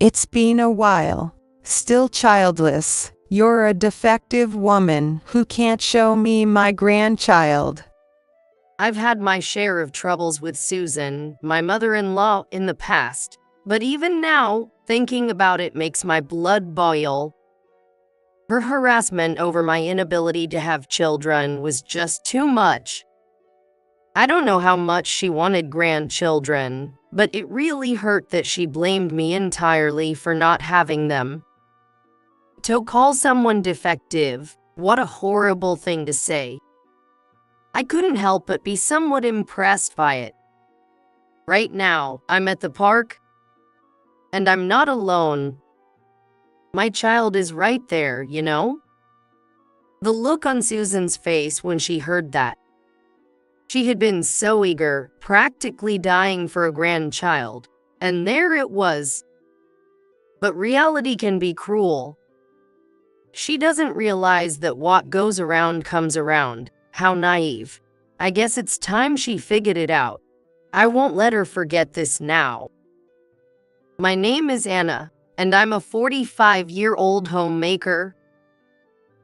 It's been a while. Still childless. You're a defective woman who can't show me my grandchild. I've had my share of troubles with Susan, my mother-in-law, in the past, but even now, thinking about it makes my blood boil. Her harassment over my inability to have children was just too much. I don't know how much she wanted grandchildren, but it really hurt that she blamed me entirely for not having them. To call someone defective, what a horrible thing to say. I couldn't help but be somewhat impressed by it. Right now, I'm at the park, and I'm not alone. My child is right there, you know? The look on Susan's face when she heard that. She had been so eager, practically dying for a grandchild, and there it was. But reality can be cruel. She doesn't realize that what goes around comes around. How naive. I guess it's time she figured it out. I won't let her forget this now. My name is Anna, and I'm a 45-year-old homemaker.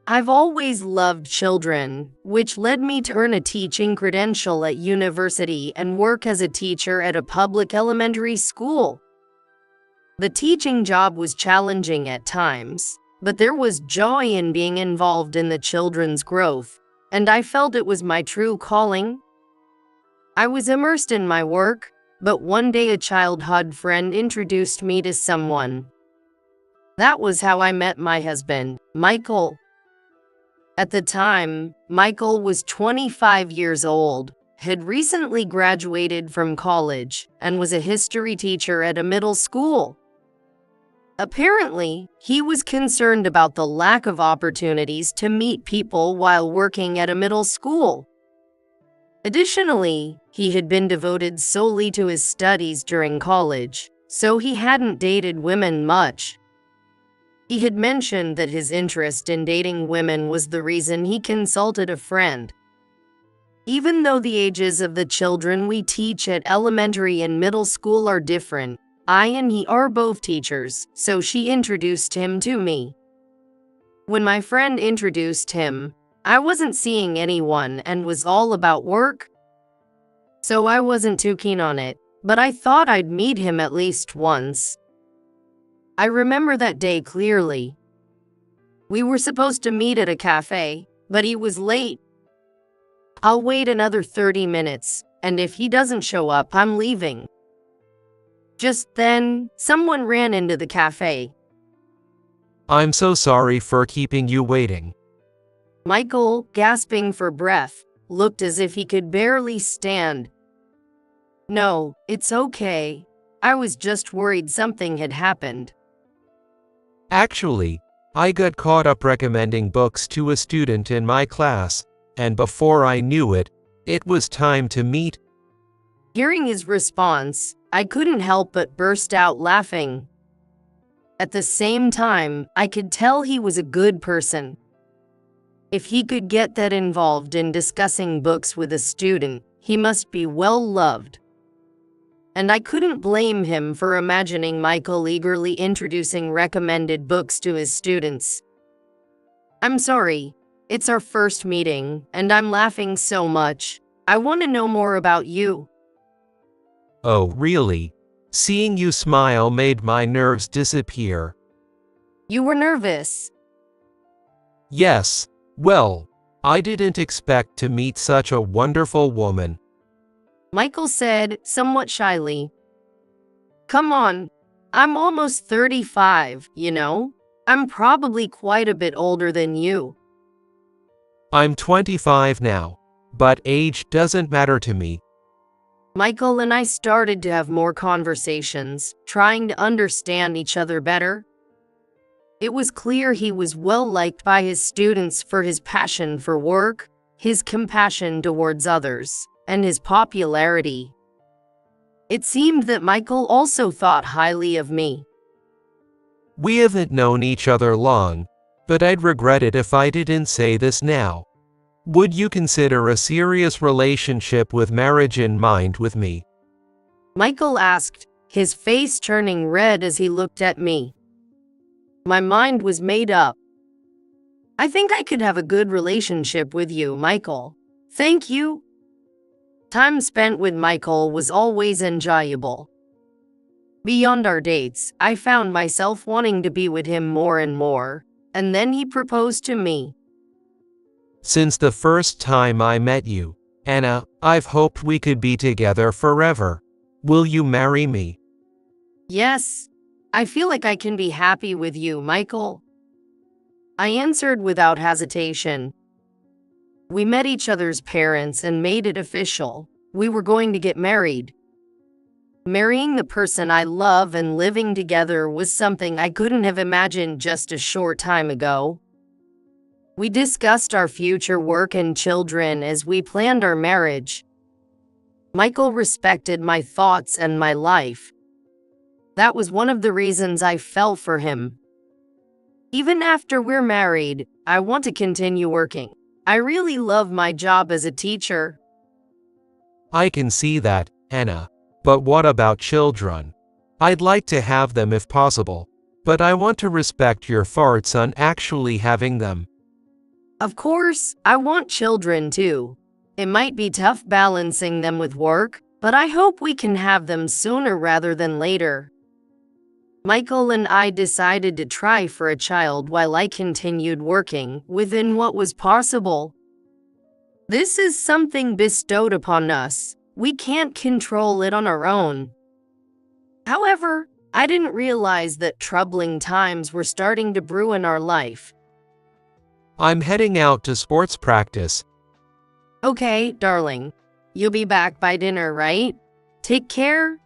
I've always loved children, which led me to earn a teaching credential at university and work as a teacher at a public elementary school. The teaching job was challenging at times, but there was joy in being involved in the children's growth, and I felt it was my true calling. I was immersed in my work, but one day a childhood friend introduced me to someone. That was how I met my husband, Michael. At the time, Michael was 25 years old, had recently graduated from college, and was a history teacher at a middle school. Apparently, he was concerned about the lack of opportunities to meet people while working at a middle school. Additionally, he had been devoted solely to his studies during college, so he hadn't dated women much. He had mentioned that his interest in dating women was the reason he consulted a friend. Even though the ages of the children we teach at elementary and middle school are different, I and he are both teachers, so she introduced him to me. When my friend introduced him, I wasn't seeing anyone and was all about work. So I wasn't too keen on it, but I thought I'd meet him at least once. I remember that day clearly. We were supposed to meet at a cafe, but he was late. I'll wait another 30 minutes, and if he doesn't show up, I'm leaving. Just then, someone ran into the cafe. I'm so sorry for keeping you waiting. Michael, gasping for breath, looked as if he could barely stand. No, it's okay. I was just worried something had happened. Actually, I got caught up recommending books to a student in my class, and before I knew it, it was time to meet. Hearing his response, I couldn't help but burst out laughing. At the same time, I could tell he was a good person. If he could get that involved in discussing books with a student, he must be well loved. And I couldn't blame him for imagining Michael eagerly introducing recommended books to his students. I'm sorry, it's our first meeting, and I'm laughing so much. I want to know more about you. Oh, really? Seeing you smile made my nerves disappear. You were nervous. Yes, well, I didn't expect to meet such a wonderful woman. Michael said, somewhat shyly. Come on, I'm almost 35, you know? I'm probably quite a bit older than you. I'm 25 now, but age doesn't matter to me. Michael and I started to have more conversations, trying to understand each other better. It was clear he was well liked by his students for his passion for work, his compassion towards others, and his popularity. It seemed that Michael also thought highly of me. We haven't known each other long, but I'd regret it if I didn't say this now. Would you consider a serious relationship with marriage in mind with me? Michael asked, his face turning red as he looked at me. My mind was made up. I think I could have a good relationship with you, Michael. Thank you. Time spent with Michael was always enjoyable. Beyond our dates, I found myself wanting to be with him more and more, and then he proposed to me. Since the first time I met you, Anna, I've hoped we could be together forever. Will you marry me? Yes, I feel like I can be happy with you, Michael. I answered without hesitation. We met each other's parents and made it official. We were going to get married. Marrying the person I love and living together was something I couldn't have imagined just a short time ago. We discussed our future work and children as we planned our marriage. Michael respected my thoughts and my life. That was one of the reasons I fell for him. Even after we're married, I want to continue working. I really love my job as a teacher. I can see that, Anna. But what about children? I'd like to have them if possible, but I want to respect your thoughts on actually having them. Of course, I want children too. It might be tough balancing them with work, but I hope we can have them sooner rather than later. Michael and I decided to try for a child while I continued working within what was possible. This is something bestowed upon us. We can't control it on our own. However, I didn't realize that troubling times were starting to brew in our life. I'm heading out to sports practice. Okay, darling. You'll be back by dinner, right? Take care.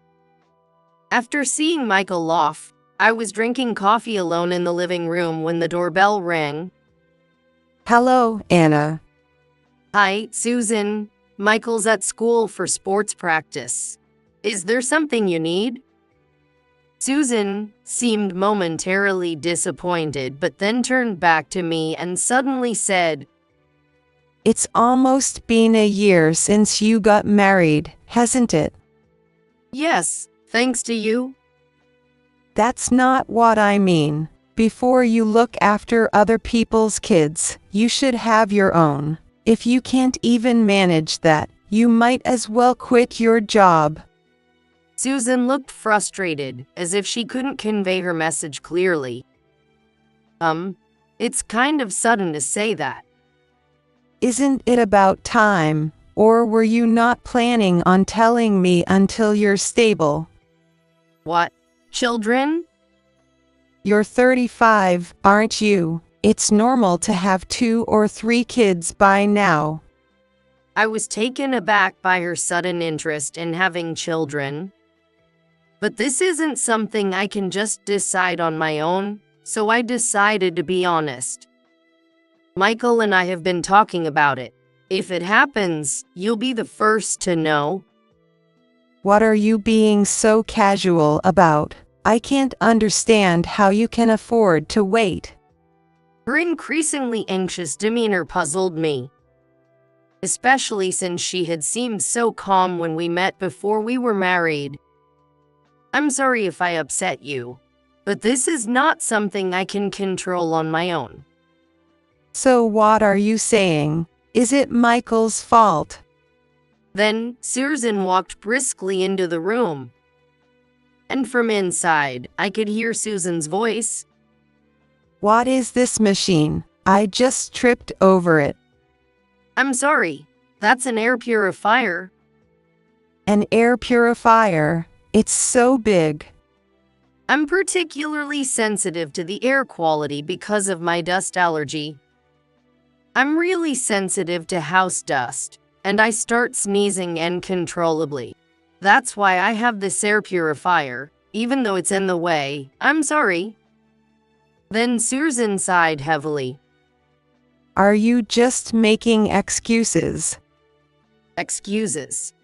After seeing Michael off, I was drinking coffee alone in the living room when the doorbell rang. Hello, Anna. Hi, Susan. Michael's at school for sports practice. Is there something you need? Susan seemed momentarily disappointed, but then turned back to me and suddenly said, It's almost been a year since you got married, hasn't it? Yes, thanks to you. That's not what I mean. Before you look after other people's kids, you should have your own. If you can't even manage that, you might as well quit your job. Susan looked frustrated, as if she couldn't convey her message clearly. It's kind of sudden to say that. Isn't it about time? Or were you not planning on telling me until you're stable? What? Children? You're 35, aren't you? It's normal to have 2 or 3 kids by now. I was taken aback by her sudden interest in having children. But this isn't something I can just decide on my own, so I decided to be honest. Michael and I have been talking about it. If it happens, you'll be the first to know. What are you being so casual about? I can't understand how you can afford to wait. Her increasingly anxious demeanor puzzled me, especially since she had seemed so calm when we met before we were married. I'm sorry if I upset you, but this is not something I can control on my own. So what are you saying? Is it Michael's fault? Then Susan walked briskly into the room, and from inside, I could hear Susan's voice. What is this machine? I just tripped over it. I'm sorry, that's an air purifier. An air purifier? It's so big. I'm particularly sensitive to the air quality because of my dust allergy. I'm really sensitive to house dust, and I start sneezing uncontrollably. That's why I have this air purifier, even though it's in the way. I'm sorry. Then Susan sighed heavily. Are you just making excuses? Excuses?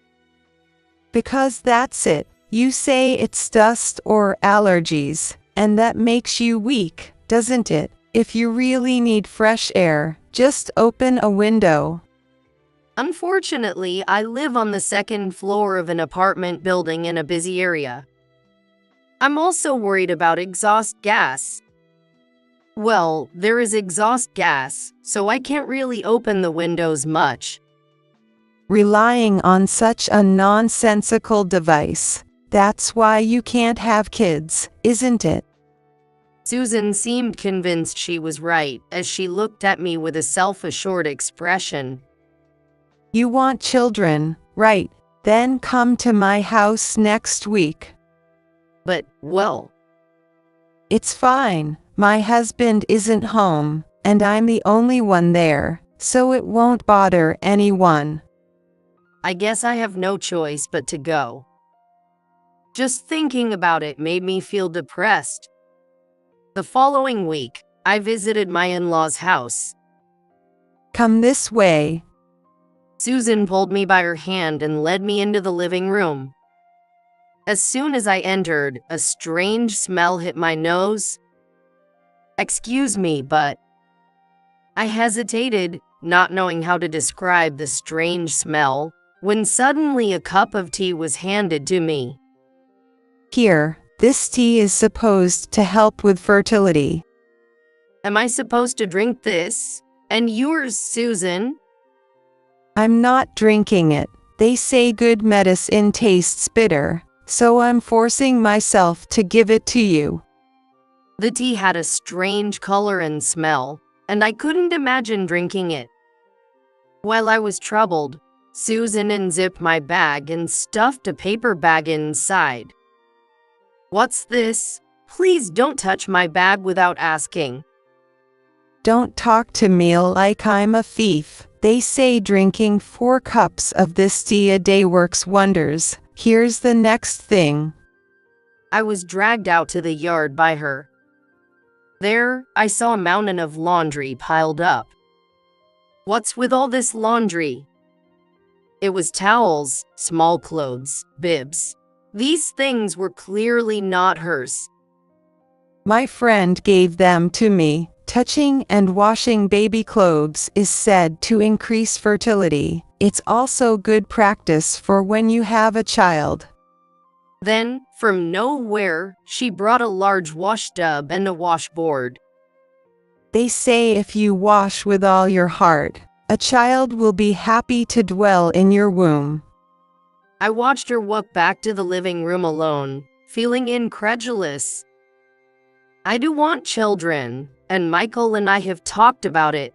Because that's it. You say it's dust or allergies, and that makes you weak, doesn't it? If you really need fresh air, just open a window. Unfortunately, I live on the second floor of an apartment building in a busy area. I'm also worried about exhaust gas. Well, there is exhaust gas, so I can't really open the windows much. Relying on such a nonsensical device. That's why you can't have kids, isn't it? Susan seemed convinced she was right as she looked at me with a self-assured expression. You want children, right? Then come to my house next week. But, well, It's fine. My husband isn't home, and I'm the only one there, so it won't bother anyone. I guess I have no choice but to go. Just thinking about it made me feel depressed. The following week, I visited my in-laws' house. Come this way. Susan pulled me by her hand and led me into the living room. As soon as I entered, a strange smell hit my nose. Excuse me, but I hesitated, not knowing how to describe the strange smell, when suddenly a cup of tea was handed to me. Here, this tea is supposed to help with fertility. Am I supposed to drink this? And yours, Susan? I'm not drinking it. They say good medicine tastes bitter, so I'm forcing myself to give it to you. The tea had a strange color and smell, and I couldn't imagine drinking it. While I was troubled, Susan unzipped my bag and stuffed a paper bag inside. What's this? Please don't touch my bag without asking. Don't talk to me like I'm a thief. They say drinking 4 cups of this tea a day works wonders. Here's the next thing. I was dragged out to the yard by her. There, I saw a mountain of laundry piled up. What's with all this laundry? It was towels, small clothes, bibs. These things were clearly not hers. My friend gave them to me. Touching and washing baby clothes is said to increase fertility. It's also good practice for when you have a child. Then, from nowhere, she brought a large wash tub and a washboard. They say if you wash with all your heart, a child will be happy to dwell in your womb. I watched her walk back to the living room alone, feeling incredulous. I do want children, and Michael and I have talked about it.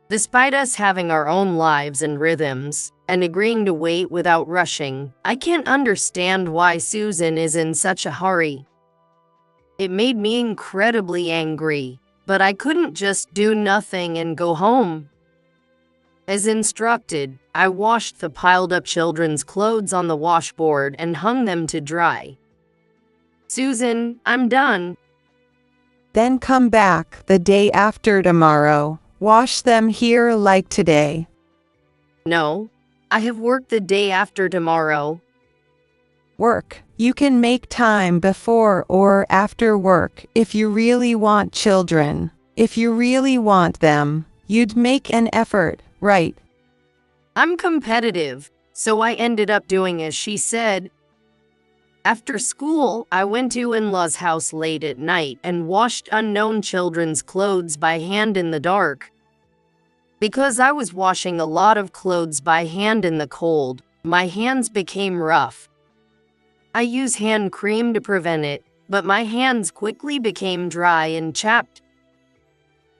Despite us having our own lives and rhythms, and agreeing to wait without rushing, I can't understand why Susan is in such a hurry. It made me incredibly angry, but I couldn't just do nothing and go home. As instructed, I washed the piled-up children's clothes on the washboard and hung them to dry. Susan, I'm done. Then come back the day after tomorrow. Wash them here like today. No, I have work the day after tomorrow. Work. You can make time before or after work if you really want children. If you really want them, you'd make an effort, right? I'm competitive, so I ended up doing as she said. After school, I went to in-laws' house late at night and washed unknown children's clothes by hand in the dark. Because I was washing a lot of clothes by hand in the cold, my hands became rough. I use hand cream to prevent it, but my hands quickly became dry and chapped.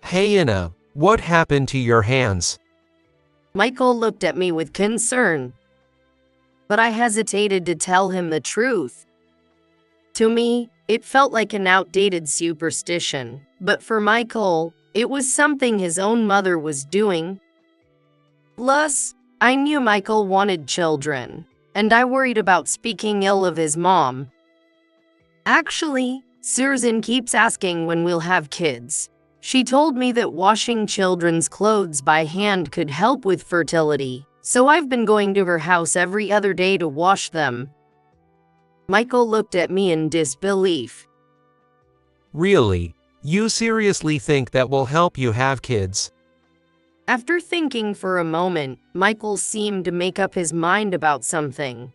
Hey Anna, what happened to your hands? Michael looked at me with concern, but I hesitated to tell him the truth. To me, it felt like an outdated superstition, but for Michael, it was something his own mother was doing. Plus, I knew Michael wanted children, and I worried about speaking ill of his mom. Actually, Susan keeps asking when we'll have kids. She told me that washing children's clothes by hand could help with fertility, so I've been going to her house every other day to wash them. Michael looked at me in disbelief. Really? You seriously think that will help you have kids? After thinking for a moment, Michael seemed to make up his mind about something.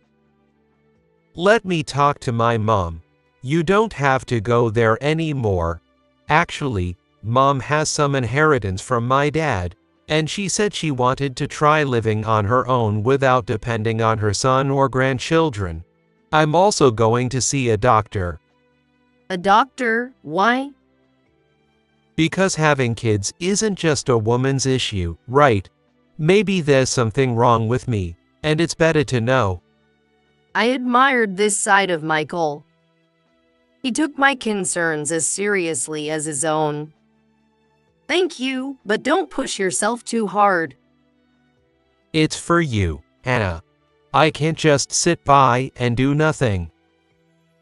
Let me talk to my mom. You don't have to go there anymore. Actually, Mom has some inheritance from my dad, and she said she wanted to try living on her own without depending on her son or grandchildren. I'm also going to see a doctor. A doctor? Why? Because having kids isn't just a woman's issue, right? Maybe there's something wrong with me, and it's better to know. I admired this side of Michael. He took my concerns as seriously as his own. Thank you, but don't push yourself too hard. It's for you, Anna. I can't just sit by and do nothing.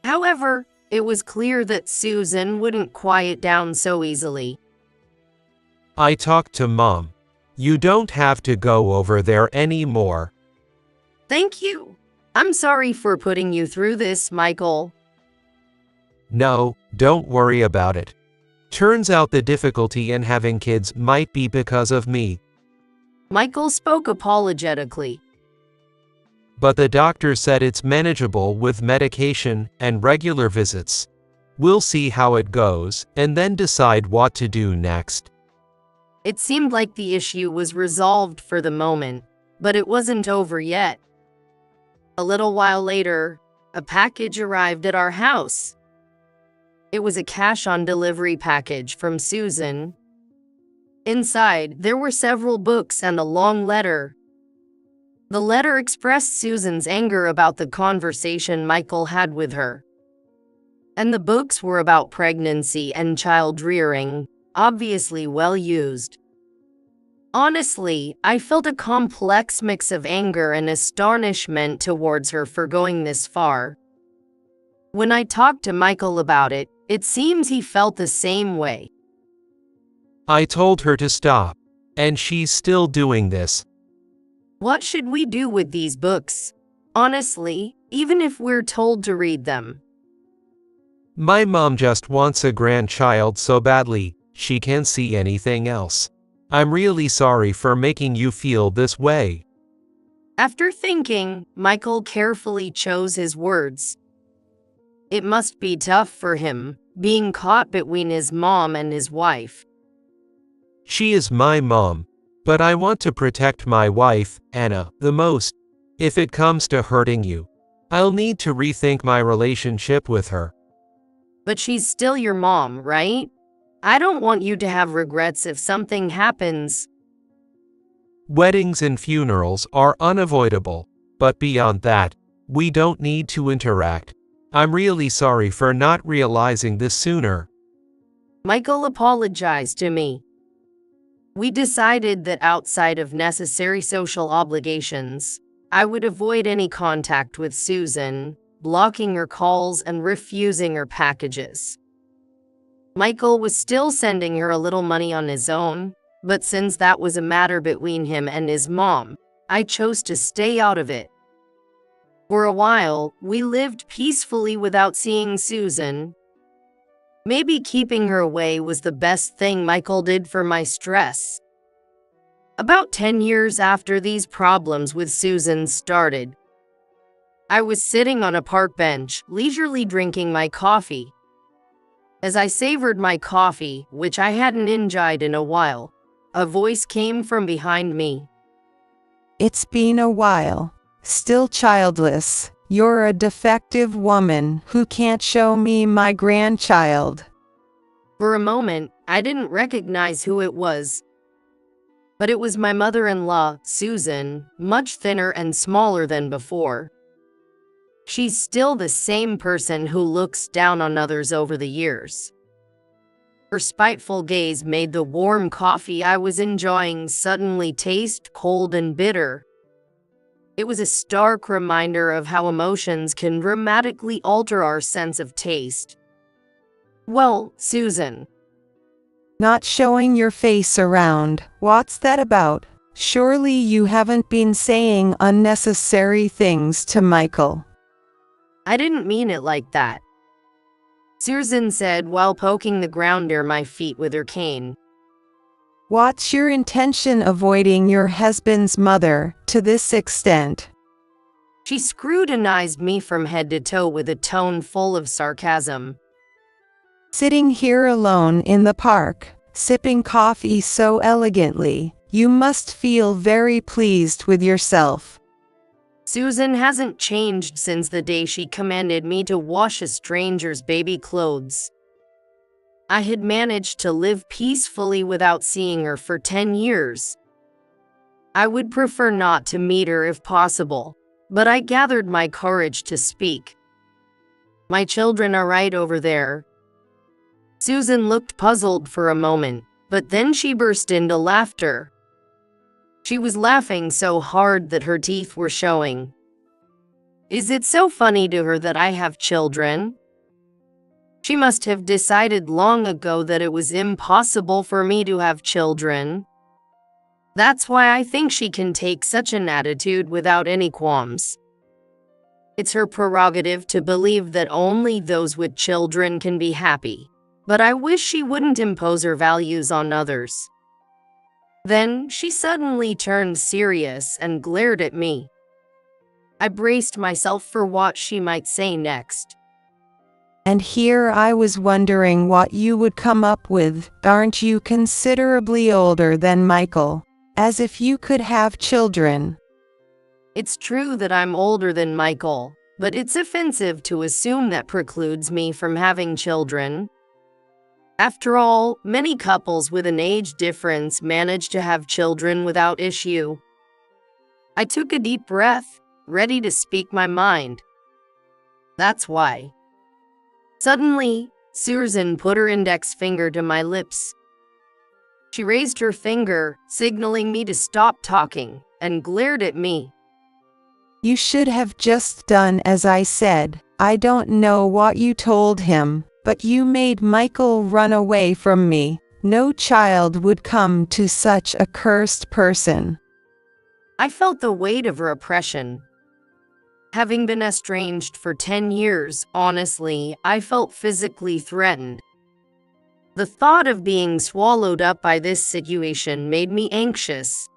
However, it was clear that Susan wouldn't quiet down so easily. I talked to Mom. You don't have to go over there anymore. Thank you. I'm sorry for putting you through this, Michael. No, don't worry about it. Turns out the difficulty in having kids might be because of me. Michael spoke apologetically. But the doctor said it's manageable with medication and regular visits. We'll see how it goes and then decide what to do next. It seemed like the issue was resolved for the moment, but it wasn't over yet. A little while later, a package arrived at our house. It was a cash-on-delivery package from Susan. Inside, there were several books and a long letter. The letter expressed Susan's anger about the conversation Michael had with her. And the books were about pregnancy and child rearing, obviously well used. Honestly, I felt a complex mix of anger and astonishment towards her for going this far. When I talked to Michael about it, it seems he felt the same way. I told her to stop, and she's still doing this. What should we do with these books? Honestly, even if we're told to read them. My mom just wants a grandchild so badly, she can't see anything else. I'm really sorry for making you feel this way. After thinking, Michael carefully chose his words. It must be tough for him, being caught between his mom and his wife. She is my mom, but I want to protect my wife, Anna, the most. If it comes to hurting you, I'll need to rethink my relationship with her. But she's still your mom, right? I don't want you to have regrets if something happens. Weddings and funerals are unavoidable, but beyond that, we don't need to interact. I'm really sorry for not realizing this sooner. Michael apologized to me. We decided that outside of necessary social obligations, I would avoid any contact with Susan, blocking her calls and refusing her packages. Michael was still sending her a little money on his own, but since that was a matter between him and his mom, I chose to stay out of it. For a while, we lived peacefully without seeing Susan. Maybe keeping her away was the best thing Michael did for my stress. About 10 years after these problems with Susan started, I was sitting on a park bench, leisurely drinking my coffee. As I savored my coffee, which I hadn't enjoyed in a while, a voice came from behind me. It's been a while. Still childless. You're a defective woman who can't show me my grandchild. For a moment, I didn't recognize who it was. But it was my mother-in-law, Susan, much thinner and smaller than before. She's still the same person who looks down on others over the years. Her spiteful gaze made the warm coffee I was enjoying suddenly taste cold and bitter. It was a stark reminder of how emotions can dramatically alter our sense of taste. Well, Susan. Not showing your face around. What's that about? Surely you haven't been saying unnecessary things to Michael. I didn't mean it like that, Susan said while poking the ground near my feet with her cane. What's your intention avoiding your husband's mother to this extent? She scrutinized me from head to toe with a tone full of sarcasm. Sitting here alone in the park, sipping coffee so elegantly, you must feel very pleased with yourself. Susan hasn't changed since the day she commanded me to wash a stranger's baby clothes. I had managed to live peacefully without seeing her for 10 years. I would prefer not to meet her if possible, but I gathered my courage to speak. My children are right over there. Susan looked puzzled for a moment, but then she burst into laughter. She was laughing so hard that her teeth were showing. Is it so funny to her that I have children? She must have decided long ago that it was impossible for me to have children. That's why I think she can take such an attitude without any qualms. It's her prerogative to believe that only those with children can be happy, but I wish she wouldn't impose her values on others. Then she suddenly turned serious and glared at me. I braced myself for what she might say next. And here I was wondering what you would come up with. Aren't you considerably older than Michael? As if you could have children. It's true that I'm older than Michael, but it's offensive to assume that precludes me from having children. After all, many couples with an age difference manage to have children without issue. I took a deep breath, ready to speak my mind. That's why. Suddenly, Susan put her index finger to my lips. She raised her finger, signaling me to stop talking, and glared at me. You should have just done as I said. I don't know what you told him, but you made Michael run away from me. No child would come to such a cursed person. I felt the weight of her oppression. Having been estranged for 10 years, honestly, I felt physically threatened. The thought of being swallowed up by this situation made me anxious.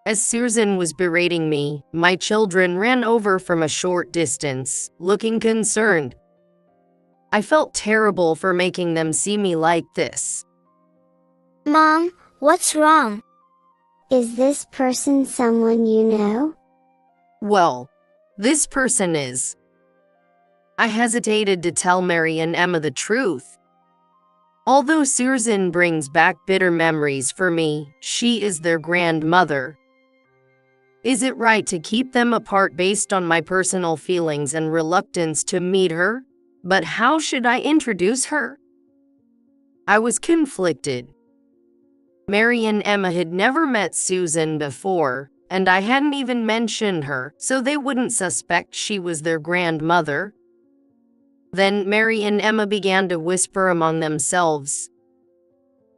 As Susan was berating me, my children ran over from a short distance, looking concerned. I felt terrible for making them see me like this. Mom, what's wrong? Is this person someone you know? Well, this person is. I hesitated to tell Mary and Emma the truth. Although Susan brings back bitter memories for me, she is their grandmother. Is it right to keep them apart based on my personal feelings and reluctance to meet her? But how should I introduce her? I was conflicted. Mary and Emma had never met Susan before, and I hadn't even mentioned her, so they wouldn't suspect she was their grandmother. Then Mary and Emma began to whisper among themselves.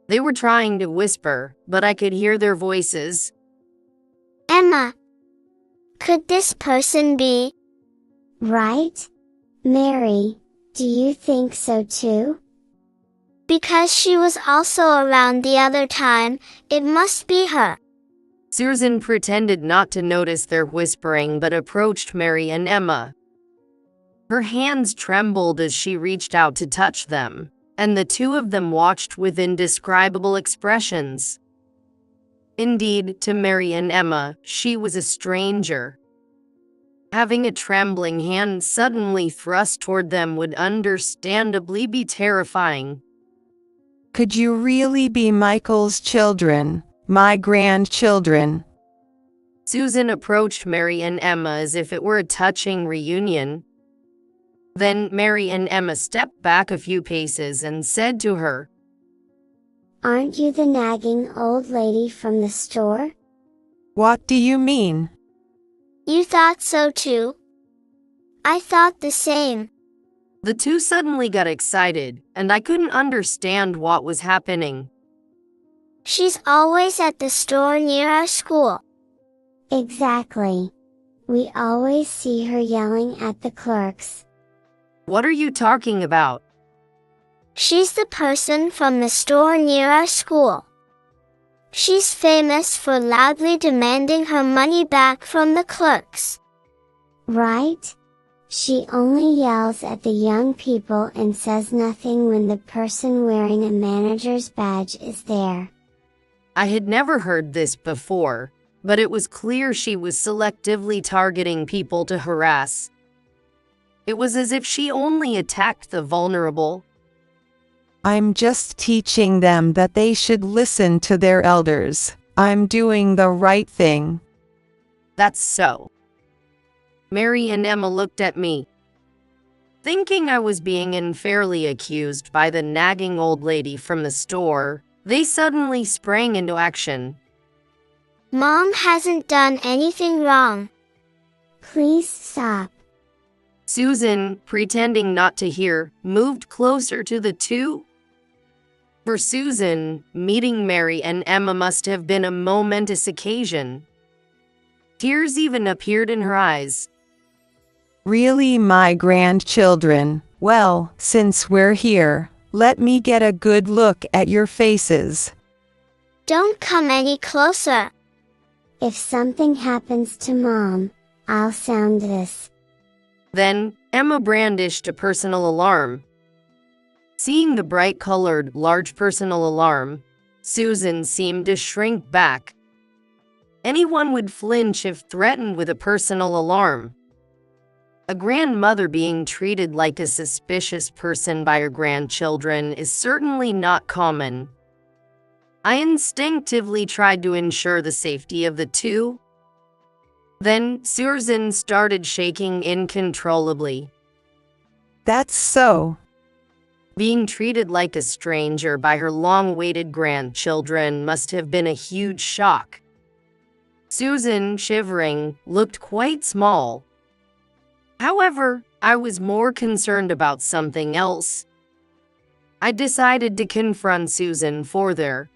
They were trying to whisper, but I could hear their voices. Emma, could this person be? Right? Mary, do you think so too? Because she was also around the other time, it must be her. Susan pretended not to notice their whispering but approached Mary and Emma. Her hands trembled as she reached out to touch them, and the two of them watched with indescribable expressions. Indeed, to Mary and Emma, she was a stranger. Having a trembling hand suddenly thrust toward them would understandably be terrifying. Could you really be Michael's children, my grandchildren? Susan approached Mary and Emma as if it were a touching reunion. Then Mary and Emma stepped back a few paces and said to her, Aren't you the nagging old lady from the store? What do you mean? You thought so too? I thought the same. The two suddenly got excited, and I couldn't understand what was happening. She's always at the store near our school. Exactly. We always see her yelling at the clerks. What are you talking about? She's the person from the store near our school. She's famous for loudly demanding her money back from the clerks. Right? She only yells at the young people and says nothing when the person wearing a manager's badge is there. I had never heard this before, but it was clear she was selectively targeting people to harass. It was as if she only attacked the vulnerable. I'm just teaching them that they should listen to their elders. I'm doing the right thing. That's so. Mary and Emma looked at me, thinking I was being unfairly accused by the nagging old lady from the store. They suddenly sprang into action. Mom hasn't done anything wrong. Please stop. Susan, pretending not to hear, moved closer to the two. For Susan, meeting Mary and Emma must have been a momentous occasion. Tears even appeared in her eyes. Really, my grandchildren? Well, since we're here, let me get a good look at your faces. Don't come any closer. If something happens to Mom, I'll sound this. Then, Emma brandished a personal alarm. Seeing the bright-colored, large personal alarm, Susan seemed to shrink back. Anyone would flinch if threatened with a personal alarm. A grandmother being treated like a suspicious person by her grandchildren is certainly not common. I instinctively tried to ensure the safety of the two. Then Susan started shaking uncontrollably. That's so. Being treated like a stranger by her long-awaited grandchildren must have been a huge shock. Susan, shivering, looked quite small. However, I was more concerned about something else. I decided to confront Susan further.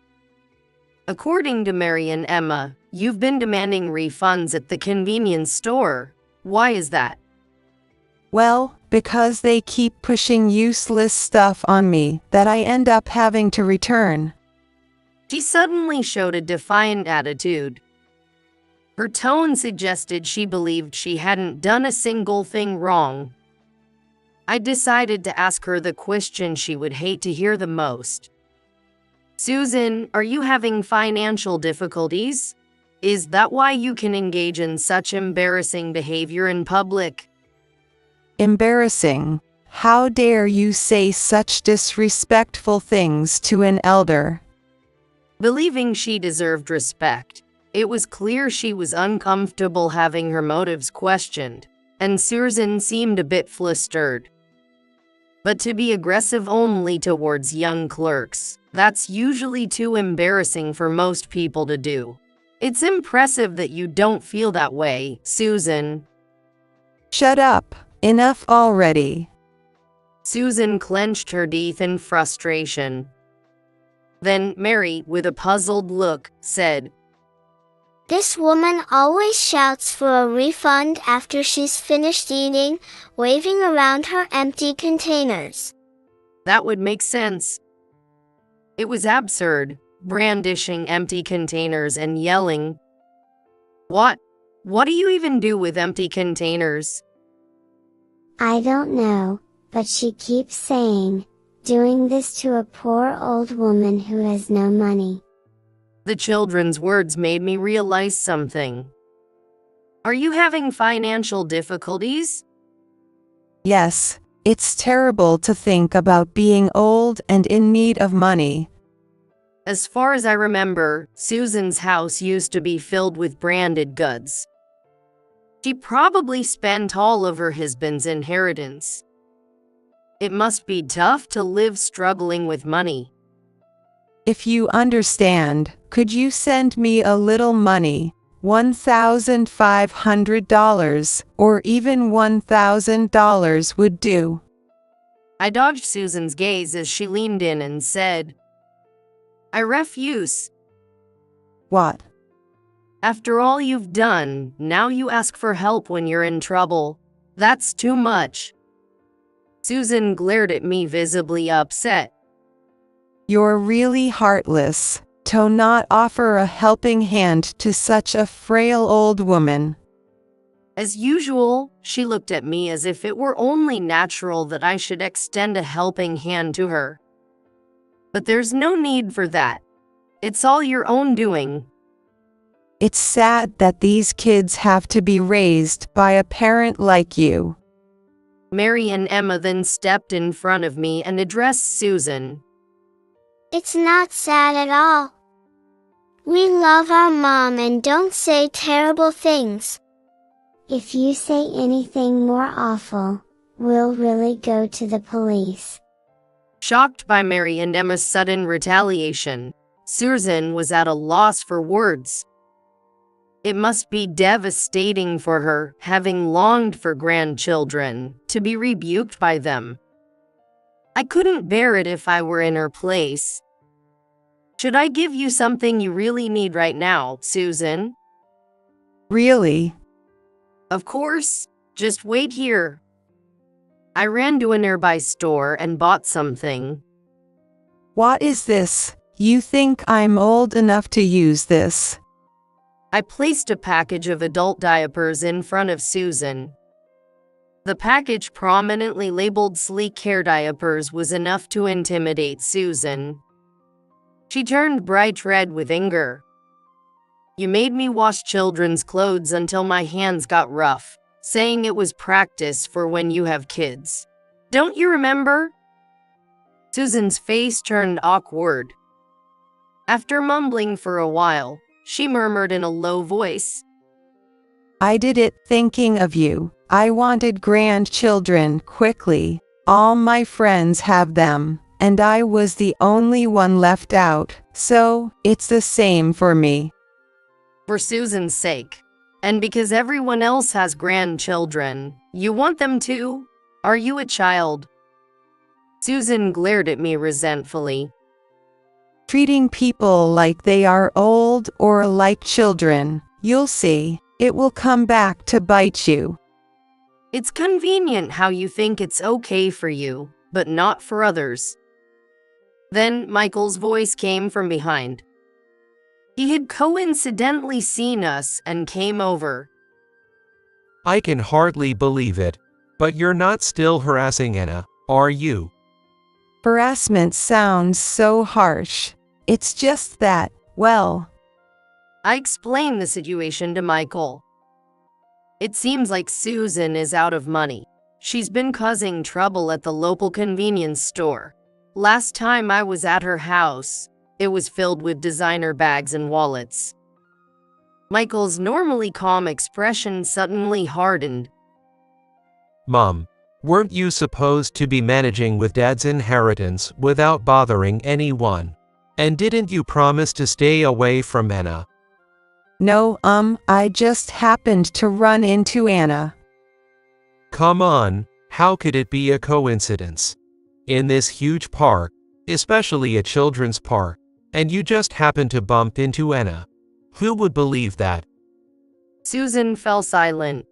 According to Mary and Emma, you've been demanding refunds at the convenience store. Why is that? Well, because they keep pushing useless stuff on me that I end up having to return. She suddenly showed a defiant attitude. Her tone suggested she believed she hadn't done a single thing wrong. I decided to ask her the question she would hate to hear the most. Susan, are you having financial difficulties? Is that why you can engage in such embarrassing behavior in public? Embarrassing. How dare you say such disrespectful things to an elder? Believing she deserved respect, it was clear she was uncomfortable having her motives questioned, and Susan seemed a bit flustered. But to be aggressive only towards young clerks, that's usually too embarrassing for most people to do. It's impressive that you don't feel that way, Susan. Shut up. Enough already. Susan clenched her teeth in frustration. Then Mary, with a puzzled look, said, This woman always shouts for a refund after she's finished eating, waving around her empty containers. That would make sense. It was absurd, brandishing empty containers and yelling. What do you even do with empty containers? I don't know, but she keeps saying, doing this to a poor old woman who has no money. The children's words made me realize something. Are you having financial difficulties? Yes, it's terrible to think about being old and in need of money. As far as I remember, Susan's house used to be filled with branded goods. She probably spent all of her husband's inheritance. It must be tough to live struggling with money. If you understand, could you send me a little money, $1,500, or even $1,000 would do? I dodged Susan's gaze as she leaned in and said, I refuse. What? After all you've done, now you ask for help when you're in trouble. That's too much. Susan glared at me, visibly upset. You're really heartless to not offer a helping hand to such a frail old woman. As usual, she looked at me as if it were only natural that I should extend a helping hand to her. But there's no need for that. It's all your own doing. It's sad that these kids have to be raised by a parent like you. Mary and Emma then stepped in front of me and addressed Susan. It's not sad at all. We love our mom and don't say terrible things. If you say anything more awful, we'll really go to the police. Shocked by Mary and Emma's sudden retaliation, Susan was at a loss for words. It must be devastating for her, having longed for grandchildren, to be rebuked by them. I couldn't bear it if I were in her place. Should I give you something you really need right now, Susan? Really? Of course. Just wait here. I ran to a nearby store and bought something. What is this? You think I'm old enough to use this? I placed a package of adult diapers in front of Susan. The package, prominently labeled Sleek Hair Diapers, was enough to intimidate Susan. She turned bright red with anger. You made me wash children's clothes until my hands got rough, saying it was practice for when you have kids. Don't you remember? Susan's face turned awkward. After mumbling for a while, she murmured in a low voice, I did it thinking of you. I wanted grandchildren quickly. All my friends have them, and I was the only one left out, so it's the same for me. For Susan's sake, and because everyone else has grandchildren, you want them too? Are you a child? Susan glared at me resentfully. Treating people like they are old or like children, you'll see, it will come back to bite you. It's convenient how you think it's okay for you, but not for others. Then Michael's voice came from behind. He had coincidentally seen us and came over. I can hardly believe it, but you're not still harassing Anna, are you? Harassment sounds so harsh. It's just that, well, I explained the situation to Michael. It seems like Susan is out of money. She's been causing trouble at the local convenience store. Last time I was at her house, it was filled with designer bags and wallets. Michael's normally calm expression suddenly hardened. Mom, weren't you supposed to be managing with Dad's inheritance without bothering anyone? And didn't you promise to stay away from Anna? no, I just happened to run into Anna. Come on, how could it be a coincidence? In this huge park, especially a children's park, and you just happened to bump into Anna. Who would believe that? Susan fell silent.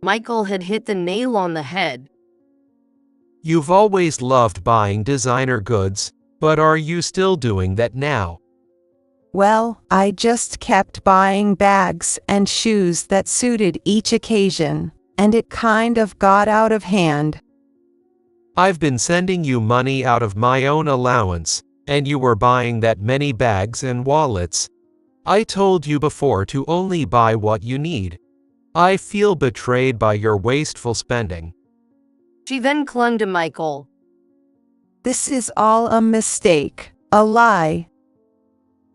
Michael had hit the nail on the head. You've always loved buying designer goods, but are you still doing that now? Well, I just kept buying bags and shoes that suited each occasion, and it kind of got out of hand. I've been sending you money out of my own allowance, and you were buying that many bags and wallets. I told you before to only buy what you need. I feel betrayed by your wasteful spending. She then clung to Michael. This is all a mistake, a lie.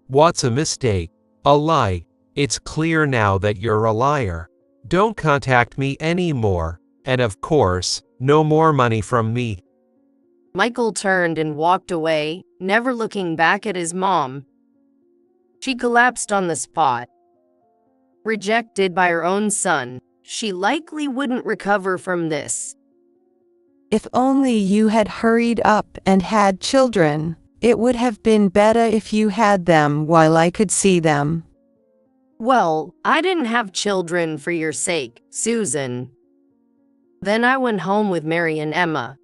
What's a mistake? A lie. It's clear now that you're a liar. Don't contact me anymore, and of course, no more money from me. Michael turned and walked away, never looking back at his mom. She collapsed on the spot. Rejected by her own son, she likely wouldn't recover from this. If only you had hurried up and had children, it would have been better if you had them while I could see them. Well, I didn't have children for your sake, Susan. Then I went home with Mary and Emma.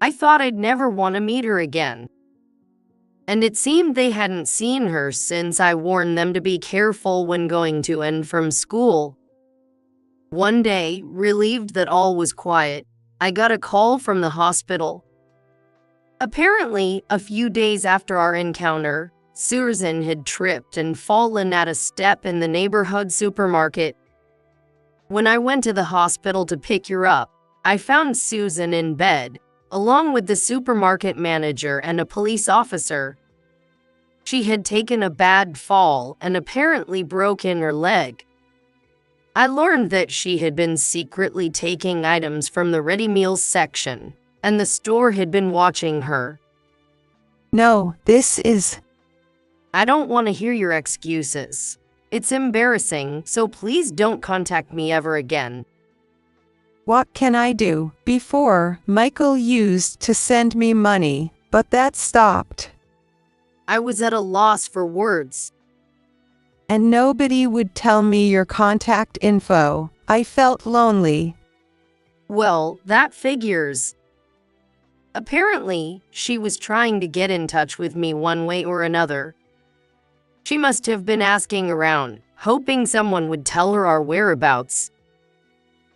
I thought I'd never want to meet her again. And it seemed they hadn't seen her since I warned them to be careful when going to and from school. One day, relieved that all was quiet, I got a call from the hospital. Apparently, a few days after our encounter, Susan had tripped and fallen at a step in the neighborhood supermarket. When I went to the hospital to pick her up, I found Susan in bed, along with the supermarket manager and a police officer. She had taken a bad fall and apparently broken her leg. I learned that she had been secretly taking items from the ready meals section, and the store had been watching her. No, this is... I don't want to hear your excuses. It's embarrassing, so please don't contact me ever again. What can I do? Before, Michael used to send me money, but that stopped. I was at a loss for words. And nobody would tell me your contact info. I felt lonely. Well, that figures. Apparently, she was trying to get in touch with me one way or another. She must have been asking around, hoping someone would tell her our whereabouts.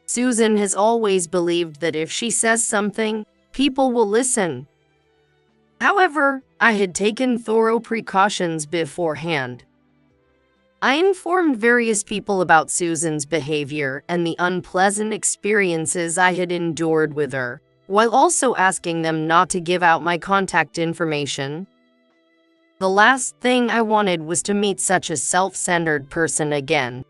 Susan has always believed that if she says something, people will listen. However, I had taken thorough precautions beforehand. I informed various people about Susan's behavior and the unpleasant experiences I had endured with her, while also asking them not to give out my contact information. The last thing I wanted was to meet such a self-centered person again.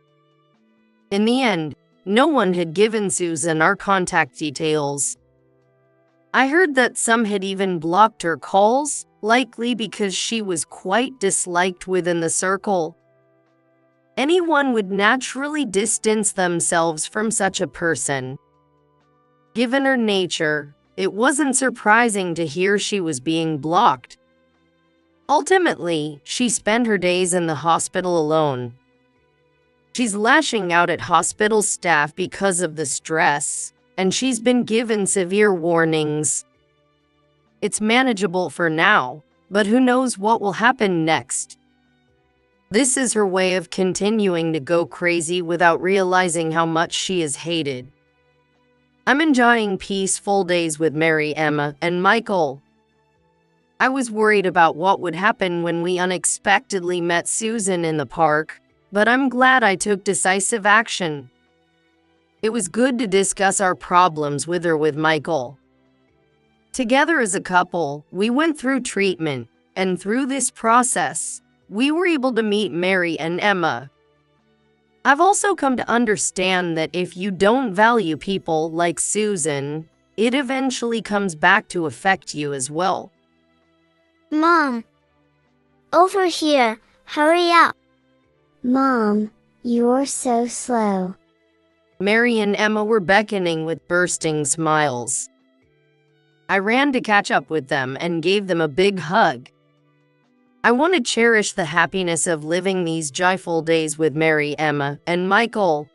In the end, no one had given Susan our contact details. I heard that some had even blocked her calls, likely because she was quite disliked within the circle. Anyone would naturally distance themselves from such a person. Given her nature, it wasn't surprising to hear she was being blocked. Ultimately, she spent her days in the hospital alone. She's lashing out at hospital staff because of the stress, and she's been given severe warnings. It's manageable for now, but who knows what will happen next. This is her way of continuing to go crazy without realizing how much she is hated. I'm enjoying peaceful days with Mary, Emma, and Michael. I was worried about what would happen when we unexpectedly met Susan in the park, but I'm glad I took decisive action. It was good to discuss our problems with her with Michael. Together as a couple, we went through treatment, and through this process, we were able to meet Mary and Emma. I've also come to understand that if you don't value people like Susan, it eventually comes back to affect you as well. Mom! Over here, hurry up! Mom, you're so slow. Mary and Emma were beckoning with bursting smiles. I ran to catch up with them and gave them a big hug. I want to cherish the happiness of living these joyful days with Mary, Emma, and Michael.